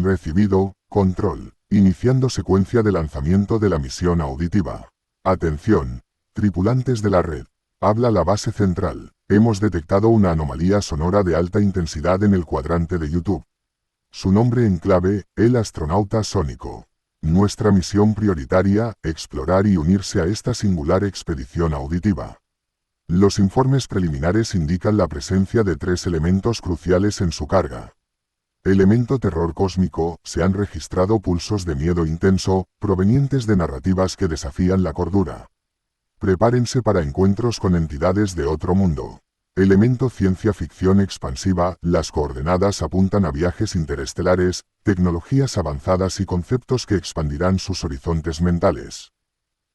Recibido, control. Iniciando secuencia de lanzamiento de la misión auditiva. Atención, tripulantes de la red. Habla la base central. Hemos detectado una anomalía sonora de alta intensidad en el cuadrante de YouTube. Su nombre en clave, el astronauta sónico. Nuestra misión prioritaria, explorar y unirse a esta singular expedición auditiva. Los informes preliminares indican la presencia de 3 elementos cruciales en su carga. Elemento terror cósmico, se han registrado pulsos de miedo intenso, provenientes de narrativas que desafían la cordura. Prepárense para encuentros con entidades de otro mundo. Elemento ciencia ficción expansiva, las coordenadas apuntan a viajes interestelares, tecnologías avanzadas y conceptos que expandirán sus horizontes mentales.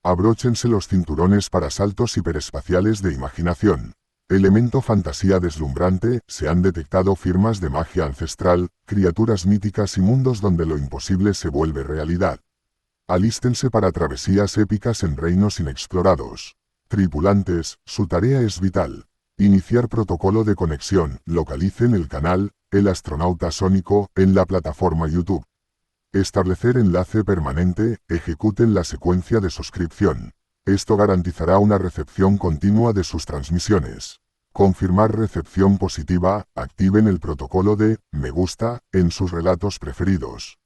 Abróchense los cinturones para saltos hiperespaciales de imaginación. Elemento fantasía deslumbrante, se han detectado firmas de magia ancestral, criaturas míticas y mundos donde lo imposible se vuelve realidad. Alístense para travesías épicas en reinos inexplorados. Tripulantes, su tarea es vital. Iniciar protocolo de conexión, localicen el canal, El Astronauta Sónico, en la plataforma YouTube. Establecer enlace permanente, ejecuten la secuencia de suscripción. Esto garantizará una recepción continua de sus transmisiones. Confirmar recepción positiva, activen el protocolo de me gusta en sus relatos preferidos.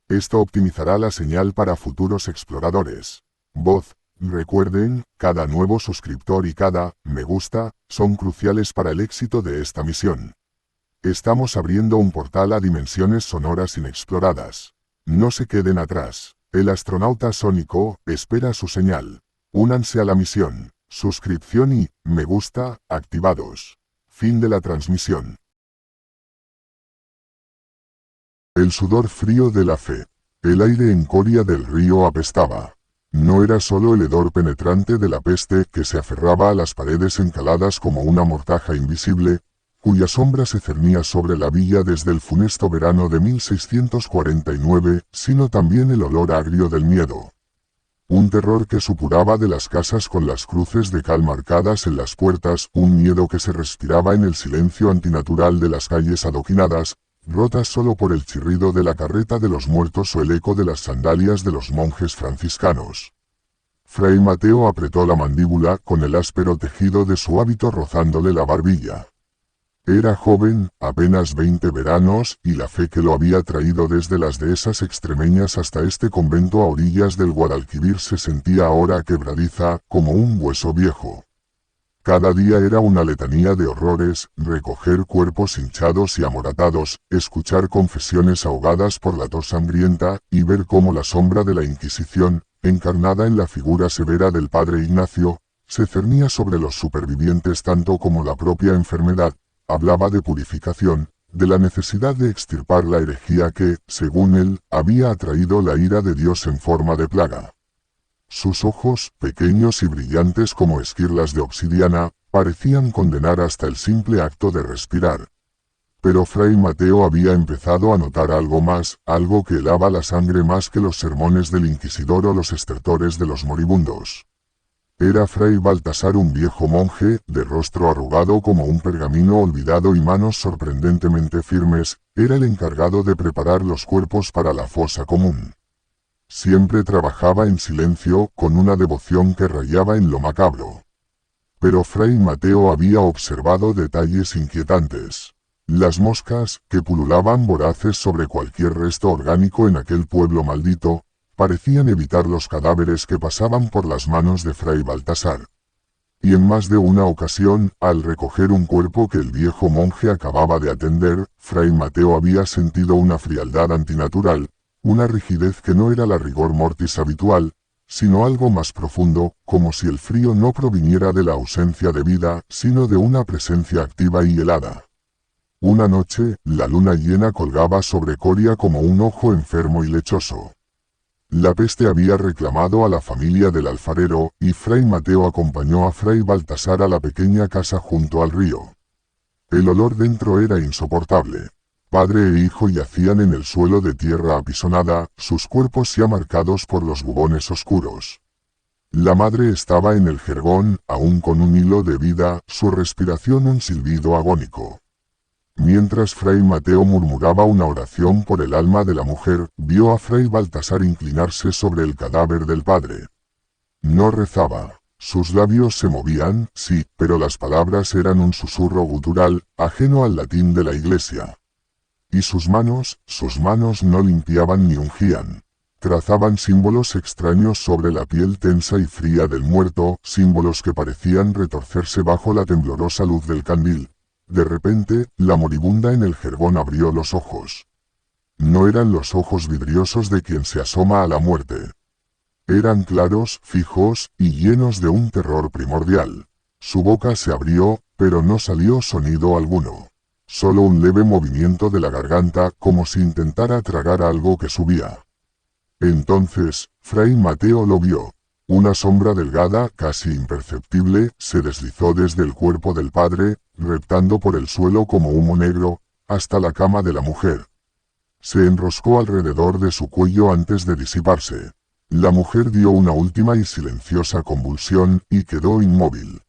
Esto optimizará la señal para futuros exploradores. Voz, recuerden, cada nuevo suscriptor y cada me gusta son cruciales para el éxito de esta misión. Estamos abriendo un portal a dimensiones sonoras inexploradas. No se queden atrás. El astronauta sónico espera su señal. Únanse a la misión. Suscripción y me gusta activados. Fin de la transmisión. El sudor frío de la fe. El aire en Coria del Río apestaba. No era solo el hedor penetrante de la peste que se aferraba a las paredes encaladas como una mortaja invisible, cuya sombra se cernía sobre la villa desde el funesto verano de 1649, sino también el olor agrio del miedo. Un terror que supuraba de las casas con las cruces de cal marcadas en las puertas, un miedo que se respiraba en el silencio antinatural de las calles adoquinadas, rotas solo por el chirrido de la carreta de los muertos o el eco de las sandalias de los monjes franciscanos. Fray Mateo apretó la mandíbula con el áspero tejido de su hábito rozándole la barbilla. Era joven, apenas 20 veranos, y la fe que lo había traído desde las dehesas extremeñas hasta este convento a orillas del Guadalquivir se sentía ahora quebradiza, como un hueso viejo. Cada día era una letanía de horrores, recoger cuerpos hinchados y amoratados, escuchar confesiones ahogadas por la tos sangrienta, y ver cómo la sombra de la Inquisición, encarnada en la figura severa del padre Ignacio, se cernía sobre los supervivientes tanto como la propia enfermedad. Hablaba de purificación, de la necesidad de extirpar la herejía que, según él, había atraído la ira de Dios en forma de plaga. Sus ojos, pequeños y brillantes como esquirlas de obsidiana, parecían condenar hasta el simple acto de respirar. Pero Fray Mateo había empezado a notar algo más, algo que helaba la sangre más que los sermones del inquisidor o los estertores de los moribundos. Era Fray Baltasar, un viejo monje, de rostro arrugado como un pergamino olvidado y manos sorprendentemente firmes, era el encargado de preparar los cuerpos para la fosa común. Siempre trabajaba en silencio, con una devoción que rayaba en lo macabro. Pero Fray Mateo había observado detalles inquietantes. Las moscas, que pululaban voraces sobre cualquier resto orgánico en aquel pueblo maldito, parecían evitar los cadáveres que pasaban por las manos de Fray Baltasar. Y en más de una ocasión, al recoger un cuerpo que el viejo monje acababa de atender, Fray Mateo había sentido una frialdad antinatural, una rigidez que no era la rigor mortis habitual, sino algo más profundo, como si el frío no proviniera de la ausencia de vida, sino de una presencia activa y helada. Una noche, la luna llena colgaba sobre Coria como un ojo enfermo y lechoso. La peste había reclamado a la familia del alfarero, y Fray Mateo acompañó a Fray Baltasar a la pequeña casa junto al río. El olor dentro era insoportable. Padre e hijo yacían en el suelo de tierra apisonada, sus cuerpos ya marcados por los bubones oscuros. La madre estaba en el jergón, aún con un hilo de vida, su respiración un silbido agónico. Mientras Fray Mateo murmuraba una oración por el alma de la mujer, vio a Fray Baltasar inclinarse sobre el cadáver del padre. No rezaba. Sus labios se movían, sí, pero las palabras eran un susurro gutural, ajeno al latín de la iglesia. Y sus manos no limpiaban ni ungían. Trazaban símbolos extraños sobre la piel tensa y fría del muerto, símbolos que parecían retorcerse bajo la temblorosa luz del candil. De repente, la moribunda en el jergón abrió los ojos. No eran los ojos vidriosos de quien se asoma a la muerte. Eran claros, fijos, y llenos de un terror primordial. Su boca se abrió, pero no salió sonido alguno. Solo un leve movimiento de la garganta, como si intentara tragar algo que subía. Entonces, Fray Mateo lo vio. Una sombra delgada, casi imperceptible, se deslizó desde el cuerpo del padre, reptando por el suelo como humo negro, hasta la cama de la mujer. Se enroscó alrededor de su cuello antes de disiparse. La mujer dio una última y silenciosa convulsión, y quedó inmóvil,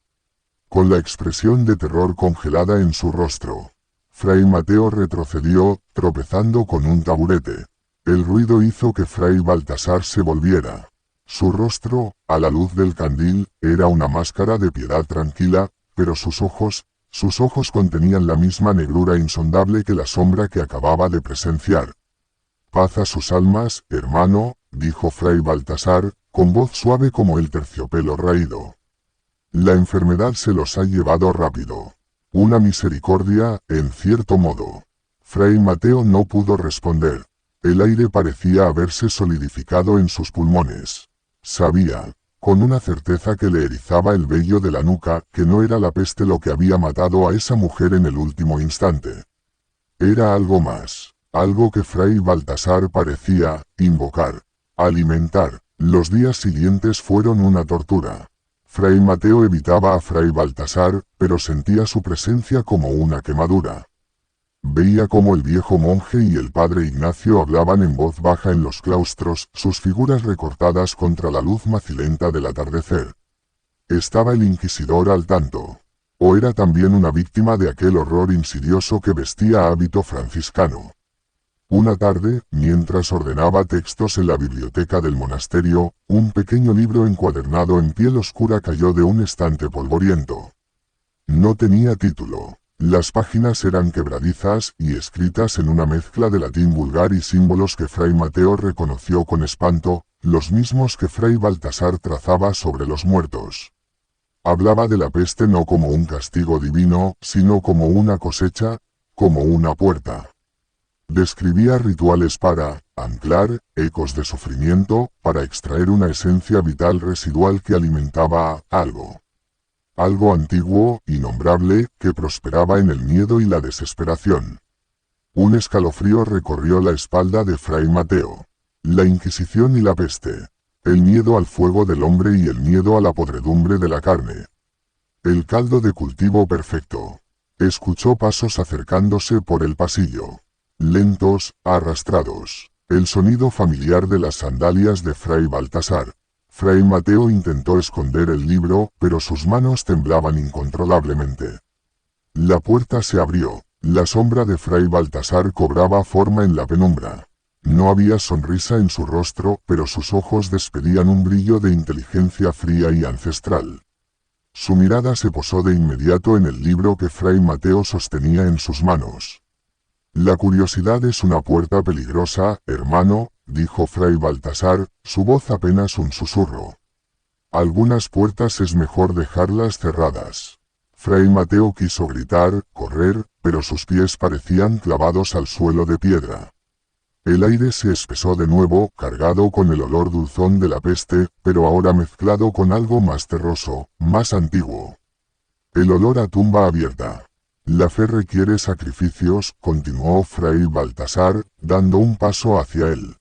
con la expresión de terror congelada en su rostro. Fray Mateo retrocedió, tropezando con un taburete. El ruido hizo que Fray Baltasar se volviera. Su rostro, a la luz del candil, era una máscara de piedad tranquila, pero sus ojos contenían la misma negrura insondable que la sombra que acababa de presenciar. «Paz a sus almas, hermano», dijo Fray Baltasar, con voz suave como el terciopelo raído. «La enfermedad se los ha llevado rápido. Una misericordia, en cierto modo». Fray Mateo no pudo responder. El aire parecía haberse solidificado en sus pulmones. Sabía, con una certeza que le erizaba el vello de la nuca, que no era la peste lo que había matado a esa mujer en el último instante. Era algo más, algo que Fray Baltasar parecía invocar, alimentar. Los días siguientes fueron una tortura. Fray Mateo evitaba a Fray Baltasar, pero sentía su presencia como una quemadura. Veía cómo el viejo monje y el padre Ignacio hablaban en voz baja en los claustros, sus figuras recortadas contra la luz macilenta del atardecer. ¿Estaba el inquisidor al tanto? ¿O era también una víctima de aquel horror insidioso que vestía hábito franciscano? Una tarde, mientras ordenaba textos en la biblioteca del monasterio, un pequeño libro encuadernado en piel oscura cayó de un estante polvoriento. No tenía título. Las páginas eran quebradizas y escritas en una mezcla de latín vulgar y símbolos que Fray Mateo reconoció con espanto, los mismos que Fray Baltasar trazaba sobre los muertos. Hablaba de la peste no como un castigo divino, sino como una cosecha, como una puerta. Describía rituales para anclar, ecos de sufrimiento, para extraer una esencia vital residual que alimentaba a algo. Algo antiguo, innombrable, que prosperaba en el miedo y la desesperación. Un escalofrío recorrió la espalda de Fray Mateo. La Inquisición y la peste. El miedo al fuego del hombre y el miedo a la podredumbre de la carne. El caldo de cultivo perfecto. Escuchó pasos acercándose por el pasillo. Lentos, arrastrados. El sonido familiar de las sandalias de Fray Baltasar. Fray Mateo intentó esconder el libro, pero sus manos temblaban incontrolablemente. La puerta se abrió. La sombra de Fray Baltasar cobraba forma en la penumbra. No había sonrisa en su rostro, pero sus ojos despedían un brillo de inteligencia fría y ancestral. Su mirada se posó de inmediato en el libro que Fray Mateo sostenía en sus manos. «La curiosidad es una puerta peligrosa, hermano», dijo Fray Baltasar, su voz apenas un susurro. «Algunas puertas es mejor dejarlas cerradas». Fray Mateo quiso gritar, correr, pero sus pies parecían clavados al suelo de piedra. El aire se espesó de nuevo, cargado con el olor dulzón de la peste, pero ahora mezclado con algo más terroso, más antiguo. El olor a tumba abierta. «La fe requiere sacrificios», continuó Fray Baltasar, dando un paso hacia él.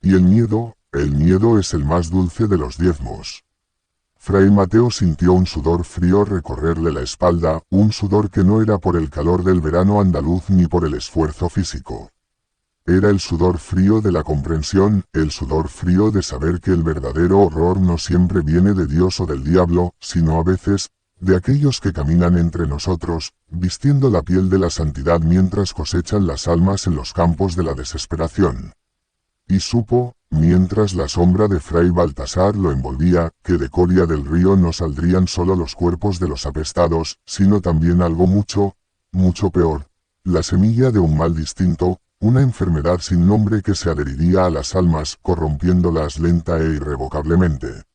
«Y el miedo es el más dulce de los diezmos». Fray Mateo sintió un sudor frío recorrerle la espalda, un sudor que no era por el calor del verano andaluz ni por el esfuerzo físico. Era el sudor frío de la comprensión, el sudor frío de saber que el verdadero horror no siempre viene de Dios o del diablo, sino a veces, de aquellos que caminan entre nosotros, vistiendo la piel de la santidad mientras cosechan las almas en los campos de la desesperación. Y supo, mientras la sombra de Fray Baltasar lo envolvía, que de Coria del Río no saldrían solo los cuerpos de los apestados, sino también algo mucho, mucho peor, la semilla de un mal distinto, una enfermedad sin nombre que se adheriría a las almas, corrompiéndolas lenta e irrevocablemente.